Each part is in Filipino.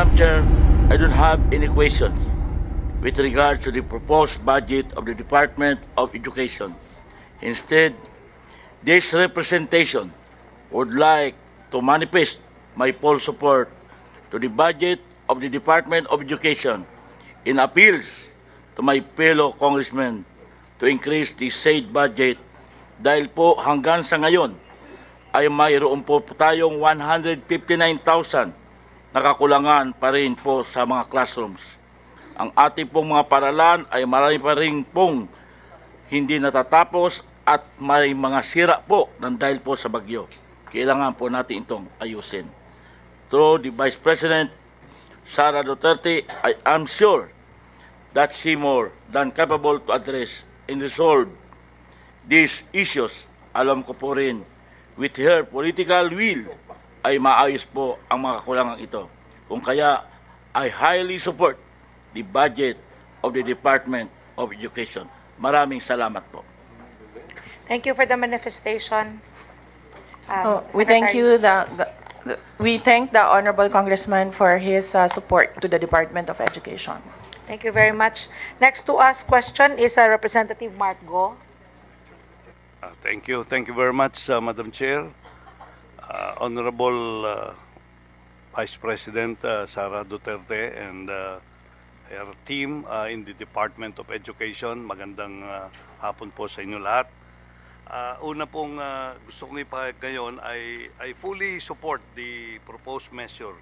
Madam Chair, I don't have any questions with regard to the proposed budget of the Department of Education. Instead, this representation would like to manifest my full support to the budget of the Department of Education in appeals to my fellow congressmen to increase the said budget dahil po hanggang sa ngayon ay mayroon po tayong 159,000 na kakulangan pa rin po sa mga classrooms. Ang ating pong mga paralan ay marami pa rin pong hindi natatapos at may mga sira po ng dahil po sa bagyo. Kailangan po natin itong ayusin. Through the Vice President, Sara Duterte, I am sure that she more than capable to address and resolve these issues. Alam ko po rin, with her political will, ay maayos po ang mga kakulangan ito. Kung kaya, I highly support the budget of the Department of Education. Maraming salamat po. Thank you for the manifestation. We thank you. We thank the Honorable Congressman for his support to the Department of Education. Thank you very much. Next to ask question is Representative Mark Go. Thank you. Thank you very much, Madam Chair. Honorable Vice President Sara Duterte and her team in the Department of Education, magandang hapon po sa inyo lahat. Una pong gusto kong ipahayag ngayon I fully support the proposed measure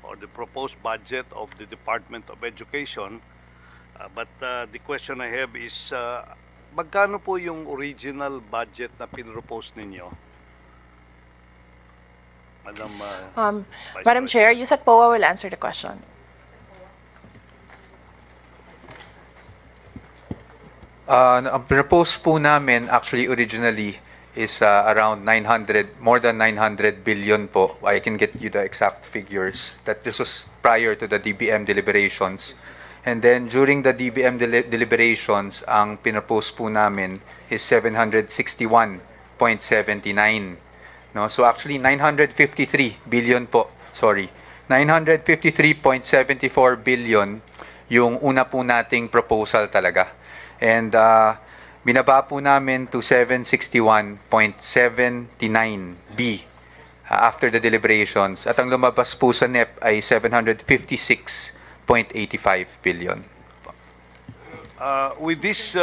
or the proposed budget of the Department of Education. But the question I have is, magkano po yung original budget na pinropose ninyo? Madam, Madam Chair, Yusek Poa will answer the question. Ang propose po namin actually originally is around 900, more than 900 billion po. I can get you the exact figures. That this was prior to the DBM deliberations. And then during the DBM deliberations, ang pinropose po namin is 761.79. No, so actually 953 billion po. Sorry. 953.74 billion yung una po nating proposal talaga. And binaba po namin to 761.79B after the deliberations. At ang lumabas po sa NEP ay 756.85 billion. with this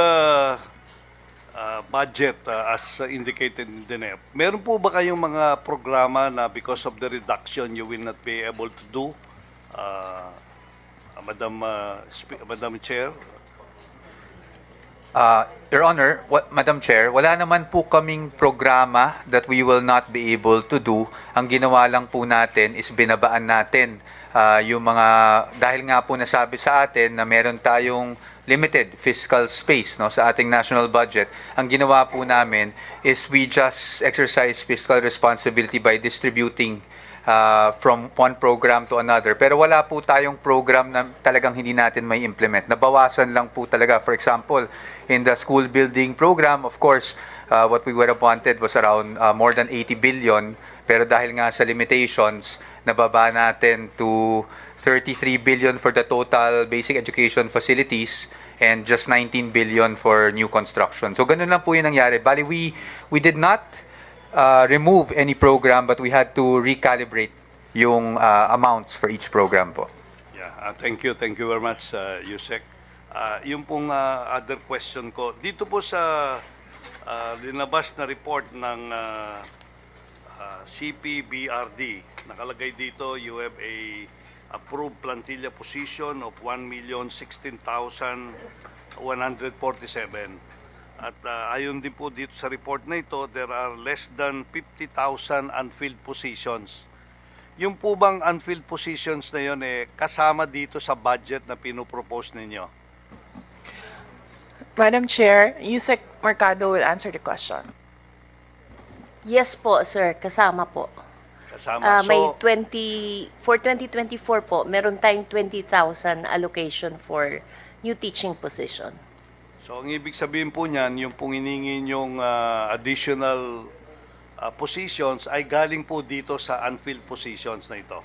budget as indicated in the NEP, meron po ba kayong mga programa na because of the reduction you will not be able to do, Madam Chair? Your Honor, Madam Chair, wala naman po kaming programa that we will not be able to do. Ang ginawa lang po natin is binabaan natin yung mga, dahil nga po nasabi sa atin na meron tayong limited fiscal space no, sa ating national budget. Ang ginawa po namin is we just exercise fiscal responsibility by distributing from one program to another. Pero wala po tayong program na talagang hindi natin may implement. Nabawasan lang po talaga. For example, in the school building program, of course, what we would have wanted was around more than 80 billion. Pero dahil nga sa limitations, nababa natin to 33 billion for the total basic education facilities and just 19 billion for new construction. So ganun lang po yung nangyari. Bali, we did not remove any program, but we had to recalibrate yung amounts for each program po. Yeah, thank you very much, Yusek. Yung pong other question ko, dito po sa linabas na report ng CPBRD, nakalagay dito, you have a approved plantilla position of 1,016,147. At ayon din po dito sa report na ito, there are less than 50,000 unfilled positions. Yung po bang unfilled positions na yun kasama dito sa budget na pinopropose ninyo? Madam Chair, Yusek Mercado will answer the question. Yes po, sir. Kasama po. Kasama. May for 2024 po, meron tayong 20,000 allocation for new teaching position. So ang ibig sabihin po niyan, yung pong hiningin yung additional positions ay galing po dito sa unfilled positions na ito.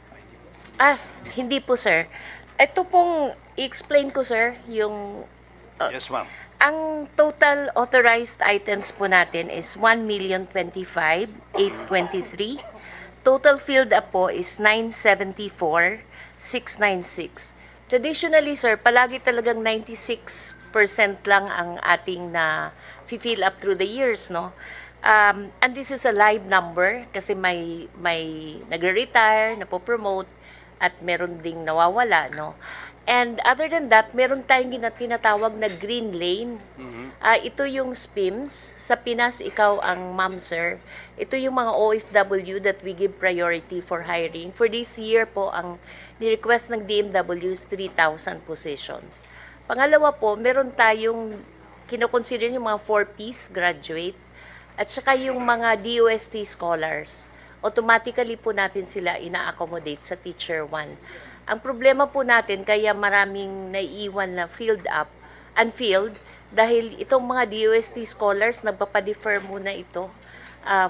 Hindi po, sir. Ito pong, i-explain ko, sir, yung Yes, ma'am. ang total authorized items po natin is 1,025,823. Total filled up po is 974,696. Traditionally, sir, palagi talagang 96% lang ang ating na fill up through the years, no? And this is a live number kasi may nagre-retire, napopromote, at meron ding nawawala, no? And other than that, meron tayong tinatawag na green lane. Ito yung SPIMS. Sa Pinas, ikaw ang ma'am, sir. Ito yung mga OFW that we give priority for hiring. For this year po, ang ni-request ng DMW is 3,000 positions. Pangalawa po, meron tayong kinoconsider yung mga 4Ps graduate at saka yung mga DOST scholars. Automatically po natin sila ina-accommodate sa Teacher 1. Ang problema po natin, kaya maraming naiiwan na unfilled, dahil itong mga DOST scholars, nagpapadefer muna ito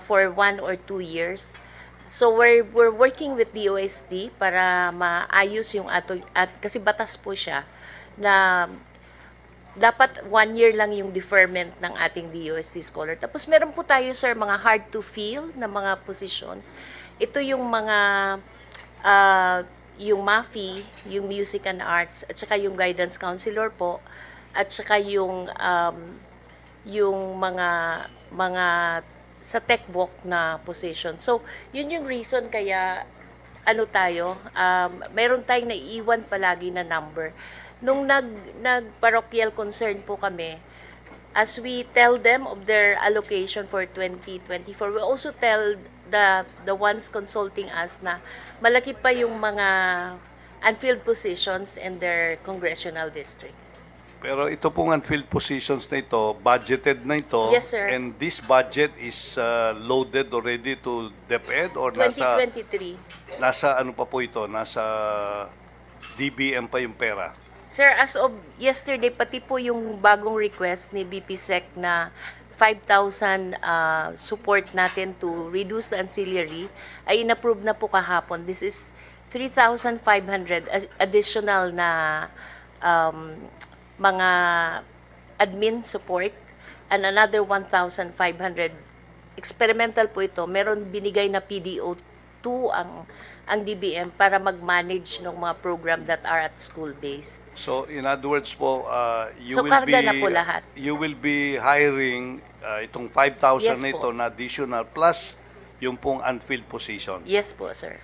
for 1 or 2 years. So we're working with DOST para maayos yung kasi batas po siya na dapat 1 year lang yung deferment ng ating DOST scholar. Tapos meron po tayo, sir, mga hard to fill na mga posisyon. Ito yung mga yung MAFI, yung Music and Arts, at saka yung Guidance Counselor po, at saka yung mga sa TechVoc na position. So, yun yung reason kaya mayroon tayong naiiwan palagi na number. Nung nag-parochial concern po kami, as we tell them of their allocation for 2024, we also tell the ones consulting us na malaki pa yung mga unfilled positions in their congressional district. Pero ito pong unfilled positions na ito, budgeted na ito. Yes, sir. And this budget is loaded already to DepEd or 2023. nasa ano pa po ito? Nasa DBM pa yung pera? Sir, as of yesterday, pati po yung bagong request ni BPSEC na 5,000 support natin to reduce the ancillary ay in-approve na po kahapon. This is 3,500 additional na mga admin support and another 1,500 experimental po ito. Meron binigay na PDO2 ang DBM para mag-manage ng mga program that are at school-based. So in other words po, karga na po lahat. You will be hiring itong 5,000 Yes na ito po. na additional plus yung pong unfilled positions. Yes po, sir.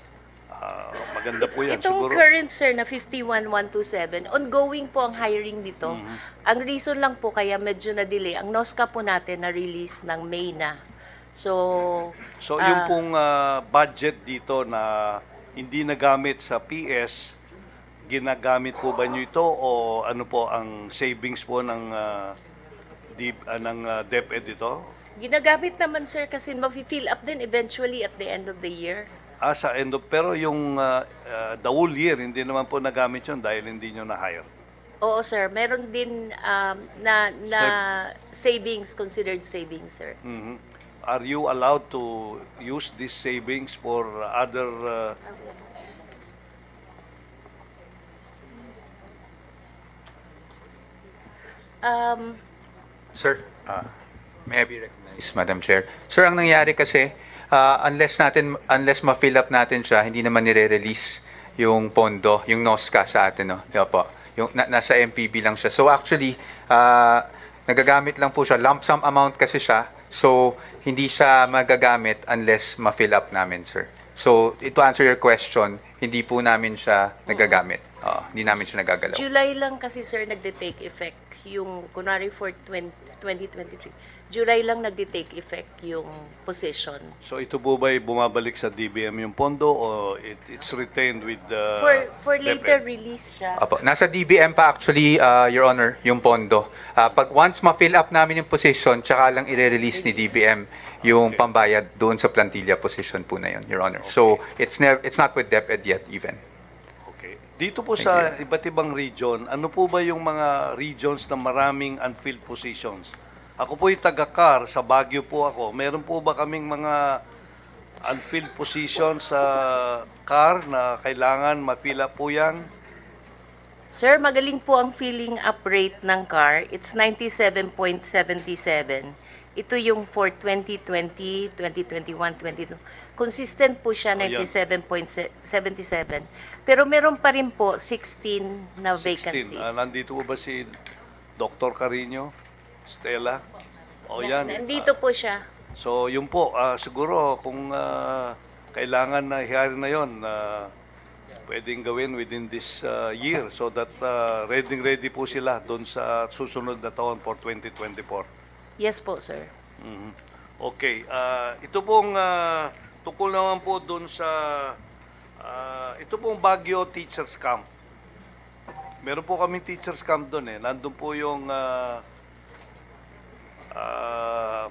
Maganda po yan. Itong Siguro, current, sir, na 51,127, ongoing po ang hiring dito. Ang reason lang po kaya medyo na-delay, ang NOSCA po natin na-release ng May na. So yung pong budget dito na hindi nagamit sa PS, ginagamit po ba nyo ito o ano po ang savings po ng DepEd ito? ginagamit naman, sir, kasi ma-fill up din eventually at the end of the year. Sa end of, pero yung the whole year, hindi naman po nagamit yun dahil hindi nyo na-hire. Oo, sir. Meron din na savings, considered savings, sir. Mhm. Are you allowed to use these savings for other Sir, may I be recognized, Madam Chair? Sir, ang nangyari kasi, unless ma-fill up natin siya, hindi naman nire-release yung pondo, yung NOSCA sa atin, no? Di ba po? Yung, nasa MPB lang siya. So actually, nagagamit lang po siya. Lump sum amount kasi siya. So, hindi siya magagamit unless ma-fill up namin, sir. So, to answer your question, hindi po namin siya nagagamit. Hindi namin siya nagagalaw. July lang kasi, sir, nagde-take effect yung, kunwari for 2023. July lang nagde-take effect yung position. So ito po ba ay bumabalik sa DBM yung pondo o it's retained with the For later DepEd? release siya. Apo, nasa DBM pa actually, Your Honor, yung pondo. Pag once ma-fill up namin yung position, tsaka lang i-release ni DBM yung pambayad doon sa plantilla position po na yun, Your Honor. So, it's not with DepEd yet even. Okay. Dito po sa iba't ibang region, ano po ba yung mga regions na maraming unfilled positions? Ako po yung taga-CAR, sa Baguio po ako. Meron po ba kaming mga unfilled position sa CAR na kailangan mapila po yan? Sir, magaling po ang filling up rate ng CAR. It's 97.77. Ito yung for 2020, 2021, 2022. Consistent po siya, Ayan. 97.77. Pero meron pa rin po 16 na 16. vacancies. Nandito po ba si Dr. Carino? Stella? O yan. Nandito po siya. So yun po, siguro kung kailangan na ihari na yun, pwedeng gawin within this year so that ready po sila doon sa susunod na taon for 2024. Yes po, sir. Mhm. Okay, ito pong tungkol naman po doon sa ito pong Baguio Teachers Camp. Meron po kaming teachers camp doon eh. Nandun po yung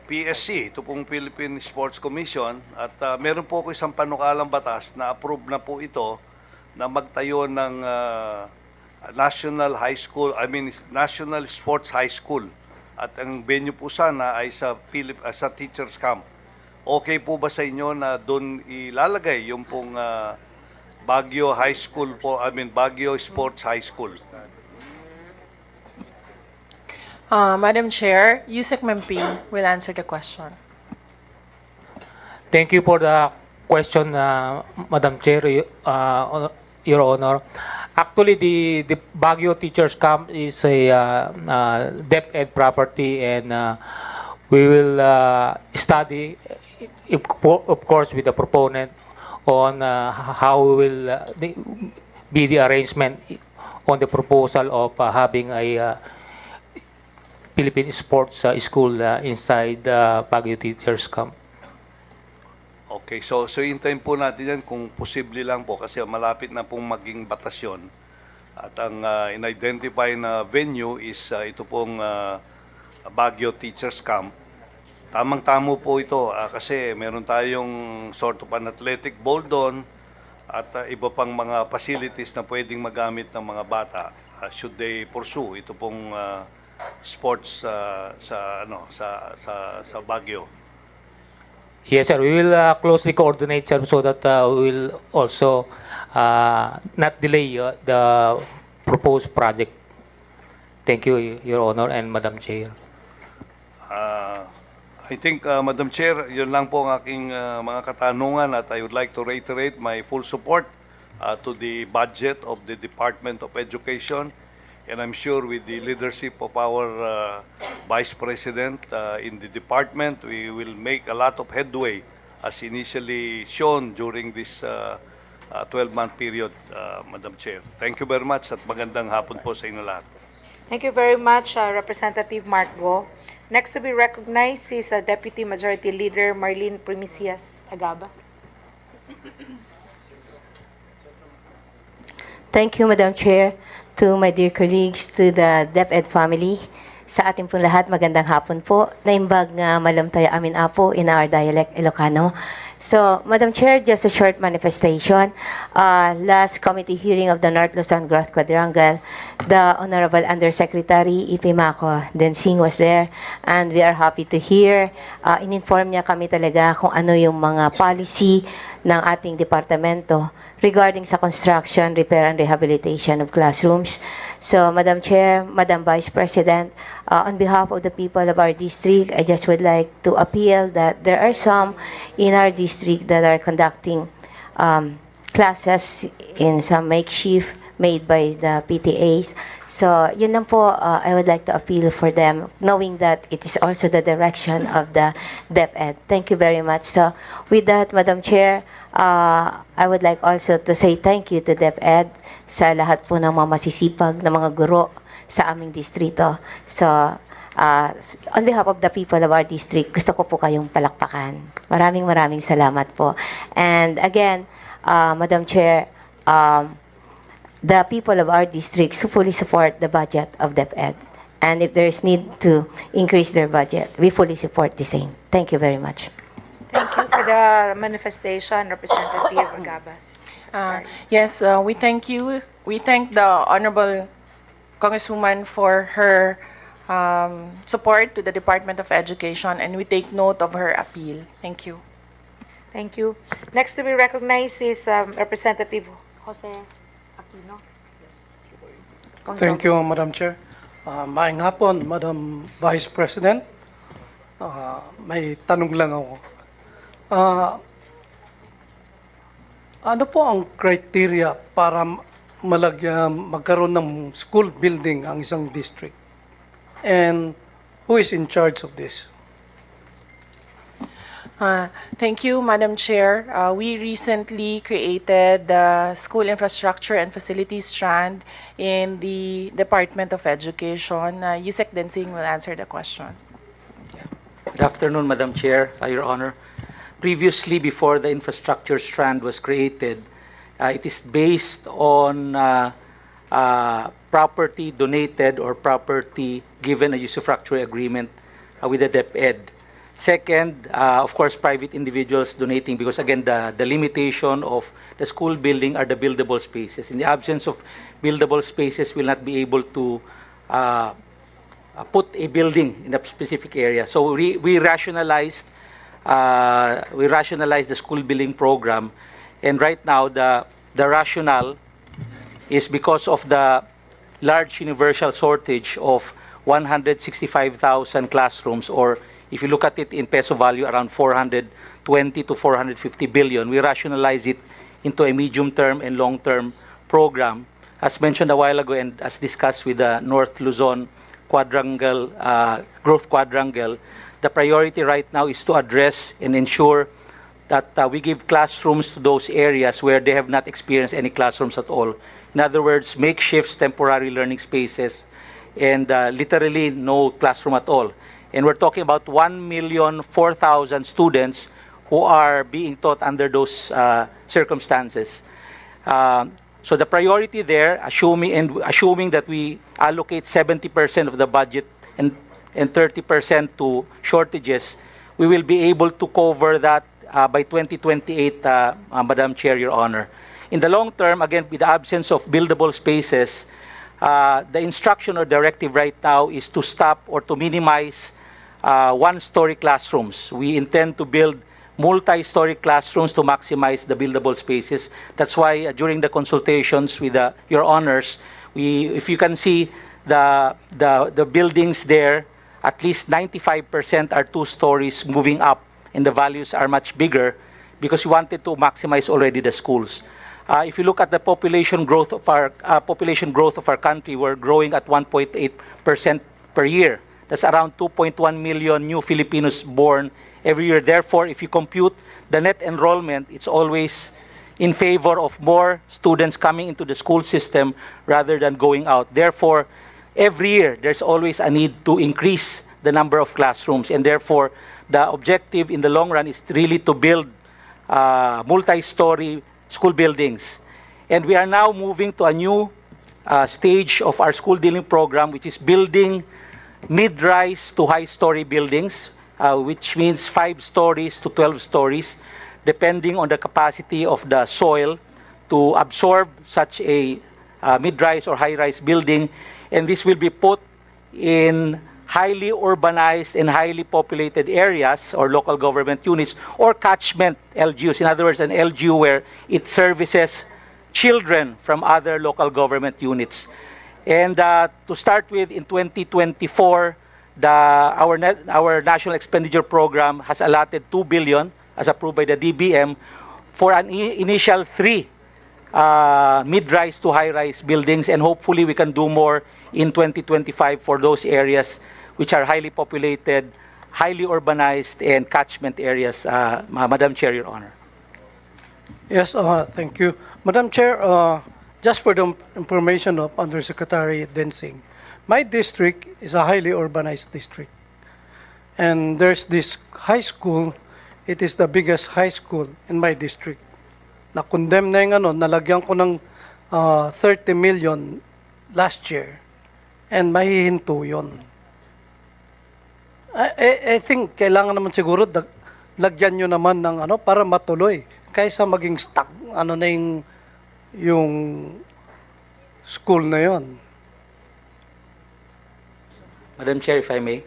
PSC, ito pong Philippine Sports Commission, at meron po ako isang panukalang batas na approve na po ito na magtayo ng National Sports High School. At ang venue po sana ay sa Teachers Camp. Okay po ba sa inyo na doon ilalagay yung pong Baguio High School po, Baguio Sports High School? Madam Chair, Yusek Memping will answer the question. Thank you for the question, Madam Chair, Your Honor. Actually, the Baguio Teachers Camp is a DepEd property, and we will study, of course, with the proponent on how will be the arrangement on the proposal of having a Philippine Sports School inside Baguio Teachers Camp. Okay, so hintayin po natin yan kung posible lang po kasi malapit na pong maging batasyon. At ang in-identify na venue is ito pong Baguio Teachers Camp. Tamang-tamo po ito kasi meron tayong sort of an athletic bowl doon at iba pang mga facilities na pwedeng magamit ng mga bata should they pursue ito pong sports sa Baguio. Yes, sir. We will closely coordinate, sir, so that we will also not delay the proposed project. Thank you, Your Honor and Madam Chair. I think, Madam Chair, yun lang po ang aking mga katanungan at I would like to reiterate my full support to the budget of the Department of Education. And I'm sure with the leadership of our Vice President in the department, we will make a lot of headway as initially shown during this 12-month period, Madam Chair. Thank you very much at magandang hapon po sa inyo lahat. Thank you very much, Representative Mark Go. Next to be recognized is Deputy Majority Leader Marlene Primicias Agaba. Thank you, Madam Chair. To my dear colleagues, to the DepEd family, sa ating pong lahat, magandang hapon po. Naimbag nga malamtay amin apo in our dialect Ilocano. So, Madam Chair, just a short manifestation. Last committee hearing of the North Luzon Growth Quadrangle, the Honorable Undersecretary Ipi Mako Densing was there, and we are happy to hear. In-inform niya kami talaga kung ano yung mga policy ng ating departamento regarding sa construction, repair, and rehabilitation of classrooms. So, Madam Chair, Madam Vice President, on behalf of the people of our district, I just would like to appeal that there are some in our district that are conducting classes in some makeshift made by the PTAs. So, yun lang po, I would like to appeal for them, knowing that it is also the direction of the DepEd. Thank you very much. So, with that, Madam Chair, I would like also to say thank you to DepEd sa lahat po ng mga masisipag na mga guro sa aming distrito. So, on behalf of the people of our district, gusto ko po kayong palakpakan. Maraming salamat po. And again, Madam Chair, the people of our district fully support the budget of DepEd. And if there is need to increase their budget, we fully support the same. Thank you very much. Thank you for the manifestation, Representative Agabas. Yes, we thank you. We thank the Honorable Congresswoman for her support to the Department of Education, and we take note of her appeal. Thank you. Thank you. Next to be recognized is Representative Jose Aquino. Thank you, Madam Chair. Maayong hapon, Madam Vice President. May tanong lang ako. Ano po ang criteria para magkaroon ng school building ang isang district? And who is in charge of this? Thank you, Madam Chair. We recently created the School Infrastructure and Facilities Strand in the Department of Education. Yusek Densing will answer the question. Good afternoon, Madam Chair, Your Honor. Previously, before the infrastructure strand was created, it is based on property donated or property given a usufructuary agreement with the DepEd. Second, of course, private individuals donating because, again, the limitation of the school building are the buildable spaces. In the absence of buildable spaces, we'll not be able to put a building in a specific area. So we rationalized the school building program, and right now the rationale is because of the large universal shortage of 165,000 classrooms, or if you look at it in peso value, around 420 to 450 billion. We rationalize it into a medium-term and long-term program. As mentioned a while ago and as discussed with the North Luzon quadrangle, growth quadrangle, the priority right now is to address and ensure that we give classrooms to those areas where they have not experienced any classrooms at all. In other words, makeshifts, temporary learning spaces, and literally no classroom at all. And we're talking about 1,004,000 students who are being taught under those circumstances. So the priority there, assuming that we allocate 70% of the budget and 30% to shortages, we will be able to cover that by 2028, Madam Chair, Your Honor. In the long term, again, with the absence of buildable spaces, the instruction or directive right now is to stop or to minimize one-story classrooms. We intend to build multi-story classrooms to maximize the buildable spaces. That's why during the consultations with Your Honors, if you can see the buildings there, at least 95% are 2 stories moving up, and the values are much bigger because we wanted to maximize already the schools. If you look at the population growth of our country, we're growing at 1.8% per year. That's around 2.1 million new Filipinos born every year. Therefore, if you compute the net enrollment, it's always in favor of more students coming into the school system rather than going out. Therefore, every year, there's always a need to increase the number of classrooms. And therefore, the objective in the long run is really to build multi-story school buildings. And we are now moving to a new stage of our school building program, which is building mid-rise to high-story buildings, which means 5 stories to 12 stories, depending on the capacity of the soil to absorb such a mid-rise or high-rise building. And this will be put in highly urbanized and highly populated areas or local government units or catchment LGUs. In other words, an LGU where it services children from other local government units. And to start with, in 2024, our National Expenditure Program has allotted 2 billion, as approved by the DBM, for an initial 3 mid-rise to high-rise buildings, and hopefully we can do more in 2025 for those areas which are highly populated, highly urbanized, and catchment areas. Madam Chair, Your Honor. Yes, thank you. Madam Chair, just for the information of Undersecretary Densing, my district is a highly urbanized district. And there's this high school, it is the biggest high school in my district. Na-condemn na yung nalagyan ko ng 30 million last year. And mahihinto yun. I think kailangan naman siguro lagyan nyo naman ng para matuloy kaysa maging stuck na yung school na yon. Madam Chair, if I may.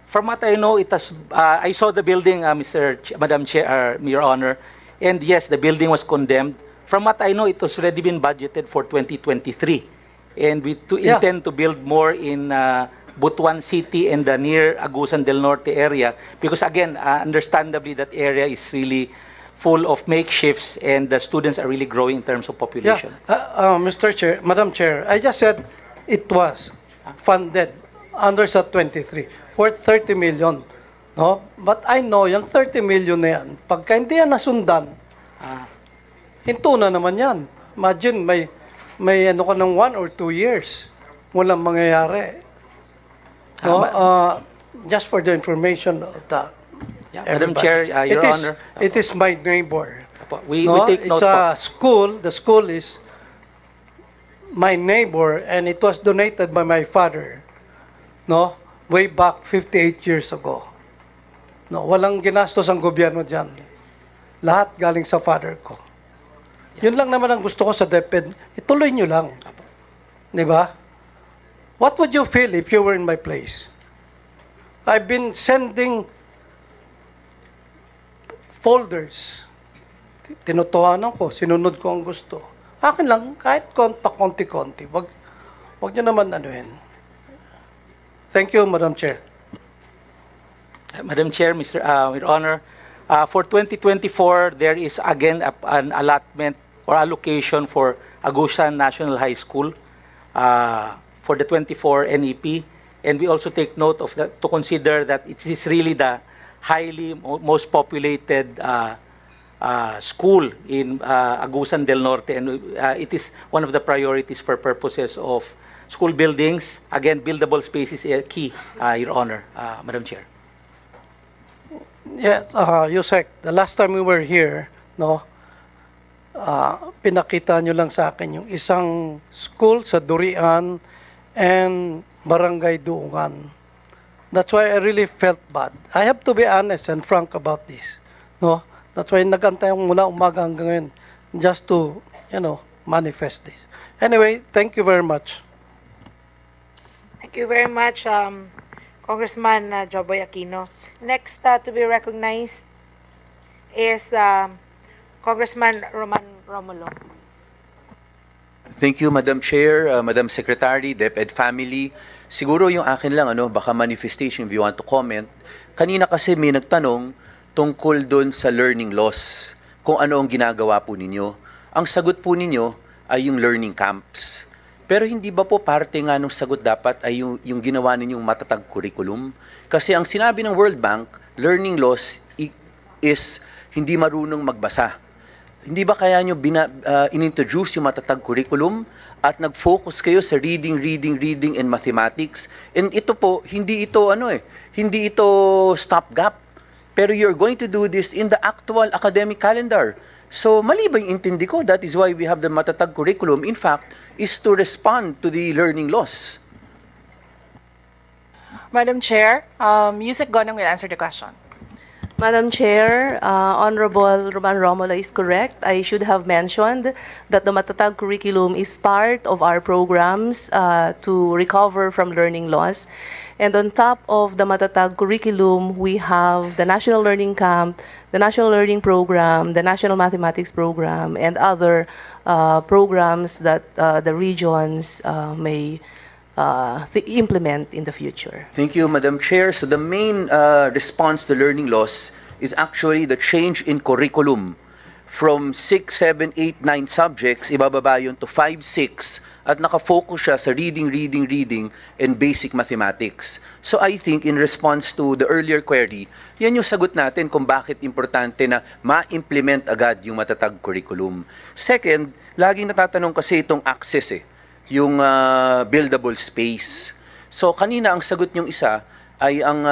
From what I know, it has. I saw the building, Madam Chair, Your Honor. And yes, the building was condemned. From what I know, it was already been budgeted for 2023. And we intend to build more in Butuan City and the near Agusan del Norte area. Because again, understandably, that area is really full of makeshifts and the students are really growing in terms of population. Mr. Chair, Madam Chair, I just said it was funded under sa 23 for 30 million. No? But I know yung 30 million na yan, pagka hindi yan nasundan, hinto na naman yan. Imagine, may ano ka ng 1 or 2 years, walang mangyayari. No? Just for the information of the Madam Chair, Your Honor. It is my neighbor. We No? take note It's a school. The school is my neighbor, and it was donated by my father. No? Way back 58 years ago. No, walang ginastos ang gobyerno diyan. Lahat galing sa father ko. Yun lang naman ang gusto ko sa DepEd. Ituloy nyo lang. Di ba? What would you feel if you were in my place? I've been sending folders. Tinutuhanan ko, sinunod ko ang gusto. Akin lang, kahit pa-konti-konti. Wag nyo naman anuhin. Thank you, Madam Chair. Madam Chair, Your Honor, for 2024, there is again an allotment or allocation for Agusan National High School for the 24 NEP. And we also take note of that to consider that it is really the most populated school in Agusan del Norte, and it is one of the priorities for purposes of school buildings. Again, buildable space is key, Your Honor, Madam Chair. Yes, Yusek, the last time we were here, no, pinakita nyo lang sa akin yung isang school sa Durian and Barangay Duungan. That's why I really felt bad. I have to be honest and frank about this. No? That's why nagantay ako mula umaga hanggang ngayon just to, manifest this. Anyway, thank you very much. Thank you very much, Congressman Joboy Aquino. Next to be recognized is Congressman Roman Romulo. Thank you, Madam Chair, Madam Secretary, DepEd family. Siguro yung akin lang, baka manifestation if you want to comment. Kanina kasi may nagtanong tungkol doon sa learning loss, kung ano ang ginagawa po ninyo. Ang sagot po ninyo ay yung learning camps. Pero hindi ba po parte nga ng sagot dapat ay yung ginawa ninyong matatag curriculum? Kasi ang sinabi ng World Bank, learning loss is hindi marunong magbasa. Hindi ba kaya nyo inintroduce yung matatag curriculum at nag-focus kayo sa reading, and mathematics? And ito po, hindi ito stopgap. Pero you're going to do this in the actual academic calendar. So mali ba yung intindi ko? That is why we have the matatag curriculum. In fact, is to respond to the learning loss. Madam Chair, Yusek Gonang will answer the question. Madam Chair, Honorable Roman Romulo is correct. I should have mentioned that the Matatag curriculum is part of our programs to recover from learning loss. And on top of the Matatag curriculum, we have the National Learning Camp, the National Learning Program, the National Mathematics Program, and other programs that the regions may implement in the future. Thank you, Madam Chair. So the main response to learning loss is actually the change in curriculum. From 6, 7, 8, 9 subjects, ibababa yun to 5, 6, at nakafocus siya sa reading, and basic mathematics. So I think in response to the earlier query, yan yung sagot natin kung bakit importante na ma-implement agad yung matatag curriculum. Second, laging natatanong kasi itong access yung buildable space. So kanina ang sagot niyong isa ay ang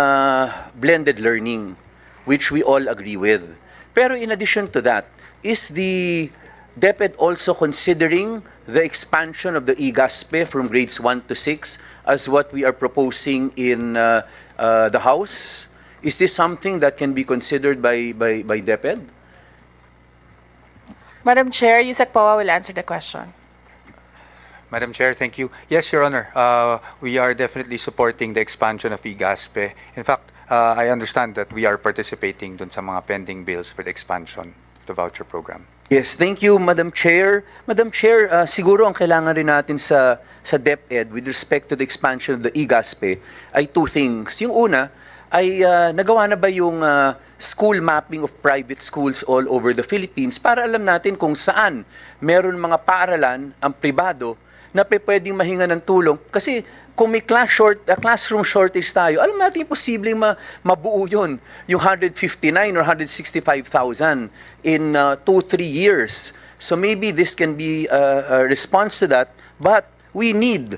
blended learning, which we all agree with. Pero in addition to that, is the DepEd also considering the expansion of the IGASPE from grades 1 to 6 as what we are proposing in the House? Is this something that can be considered by DepEd? Madam Chair, Yusek Poa will answer the question. Madam Chair, thank you. Yes, Your Honor, we are definitely supporting the expansion of IGASPE. In fact, I understand that we are participating dun sa mga pending bills for the expansion. the voucher program. Yes, thank you, Madam Chair. Madam Chair, siguro ang kailangan rin natin sa DepEd with respect to the expansion of the IGASPE ay two things. Yung una ay nagawa na ba yung school mapping of private schools all over the Philippines para alam natin kung saan meron mga paaralan ang pribado na pwedeng mahinga ng tulong. Kasi kung may classroom shortage tayo, alam natin posibleng mabuo yun, yung 159 or 165,000 in 2-3 years. So maybe this can be a response to that, but we need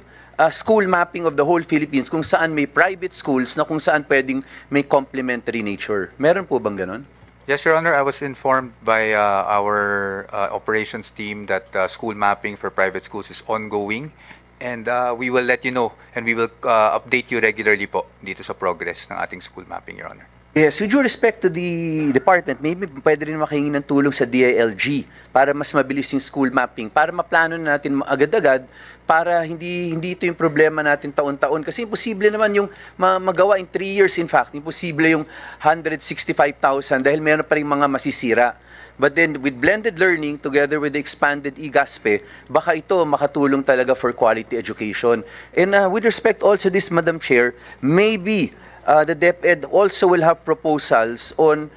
school mapping of the whole Philippines kung saan may private schools na kung saan pwedeng may complementary nature. Meron po bang ganon? Yes, Your Honor, I was informed by our operations team that school mapping for private schools is ongoing. And we will let you know and we will update you regularly po dito sa progress ng ating school mapping, Your Honor. Yes, with due respect to the department, maybe pwede rin makahingi ng tulong sa DILG para mas mabilis yung school mapping, para maplano natin agad-agad, para hindi ito yung problema natin taon-taon. Kasi imposible naman yung magawa in 3 years, in fact. Imposible yung 165,000 dahil meron pa rin mga masisira. But then with blended learning together with the expanded IGASPE, baka ito makatulong talaga for quality education. And with respect also this, Madam Chair, maybe the DepEd also will have proposals on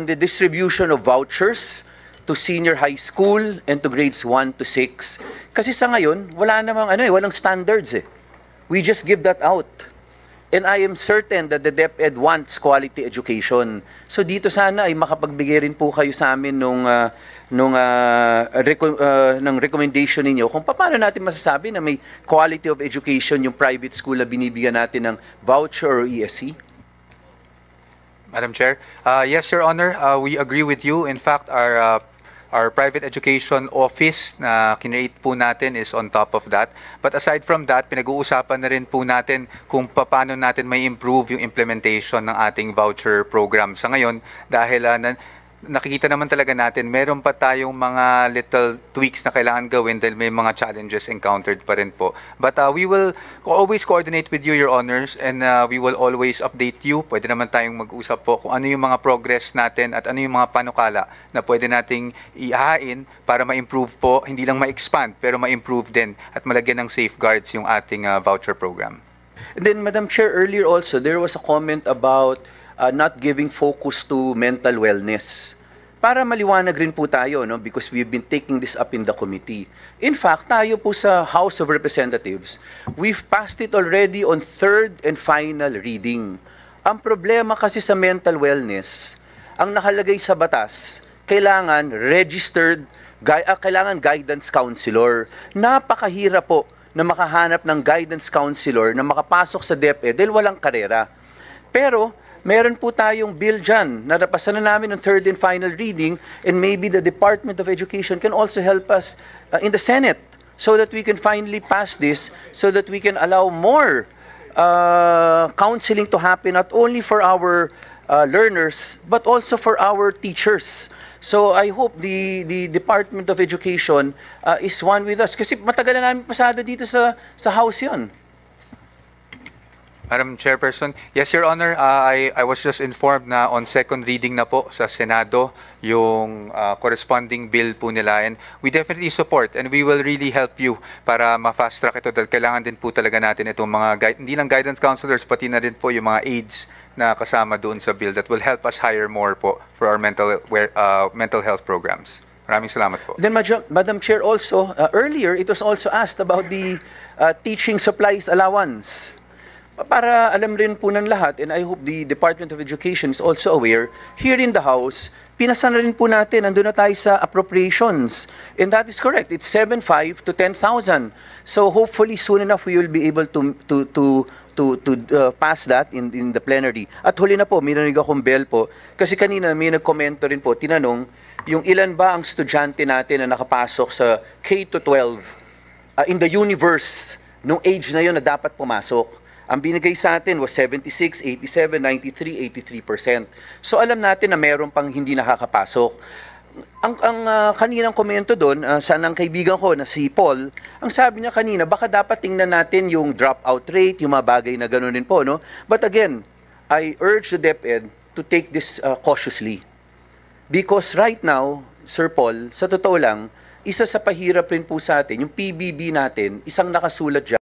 the distribution of vouchers to senior high school and to grades 1 to 6. Kasi sa ngayon, wala namang walang standards eh. We just give that out. And I am certain that the DepEd wants quality education. So dito sana ay makapagbigay rin po kayo sa amin ng recommendation ninyo kung paano natin masasabi na may quality of education yung private school na binibigyan natin ng voucher or ESC. Madam Chair, yes, Your Honor, we agree with you. In fact, our private education office na kinreate po natin is on top of that. But aside from that, pinag-uusapan na rin po natin kung paano natin may improve yung implementation ng ating voucher program. Sa ngayon, dahil nakikita naman talaga natin, meron pa tayong mga little tweaks na kailangan gawin dahil may mga challenges encountered pa rin po. But we will always coordinate with you, Your Honors, and we will always update you. Pwede naman tayong mag-usap po kung ano yung mga progress natin at ano yung mga panukala na pwede nating ihain para ma-improve po, hindi lang ma-expand, pero ma-improve din at malagyan ng safeguards yung ating voucher program. And then, Madam Chair, earlier also, there was a comment about not giving focus to mental wellness. Para maliwanag rin po tayo, no? Because we've been taking this up in the committee. In fact, tayo po sa House of Representatives, we've passed it already on third and final reading. Ang problema kasi sa mental wellness, ang nakalagay sa batas, kailangan registered, kailangan guidance counselor. Napakahirap po na makahanap ng guidance counselor na makapasok sa DepEd dahil walang karera. Pero, meron po tayong bill dyan na napasa na namin ng third and final reading, and maybe the Department of Education can also help us in the Senate so that we can finally pass this, so that we can allow more counseling to happen not only for our learners but also for our teachers. So I hope the Department of Education is one with us kasi matagal na namin pasado dito sa House yon. Madam Chairperson, yes, Your Honor, I was just informed na on second reading na po sa Senado yung corresponding bill po nila, and we definitely support and we will really help you para ma-fast track ito dahil kailangan din po talaga natin itong mga hindi lang guidance counselors pati na rin po yung mga aides na kasama doon sa bill that will help us hire more po for our mental health programs. Maraming salamat po. Then, Madam Chair, also, earlier it was also asked about the teaching supplies allowance. Para alam rin po ng lahat, and I hope the Department of Education is also aware, here in the House, pinasa na rin po natin, andun na tayo sa appropriations. And that is correct, it's 7,500 to 10,000. So hopefully soon enough we will be able to pass that in the plenary. At huli na po, may narinig akong bell po, kasi kanina may nagkomento rin po, tinanong, yung ilan ba ang estudyante natin na nakapasok sa K-12 in the universe, nung age na yun na dapat pumasok. Ang binigay sa atin was 76, 87, 93, 83%. So alam natin na meron pang hindi nakakapasok. Ang kaninang komento doon, sa ng kaibigan ko na si Paul, ang sabi niya kanina, baka dapat tingnan natin yung dropout rate, yung mga bagay na gano'n din po, no? But again, I urge the DepEd to take this cautiously. Because right now, Sir Paul, sa totoo lang, isa sa pahirap rin po sa atin, yung PBB natin, isang nakasulat dyan,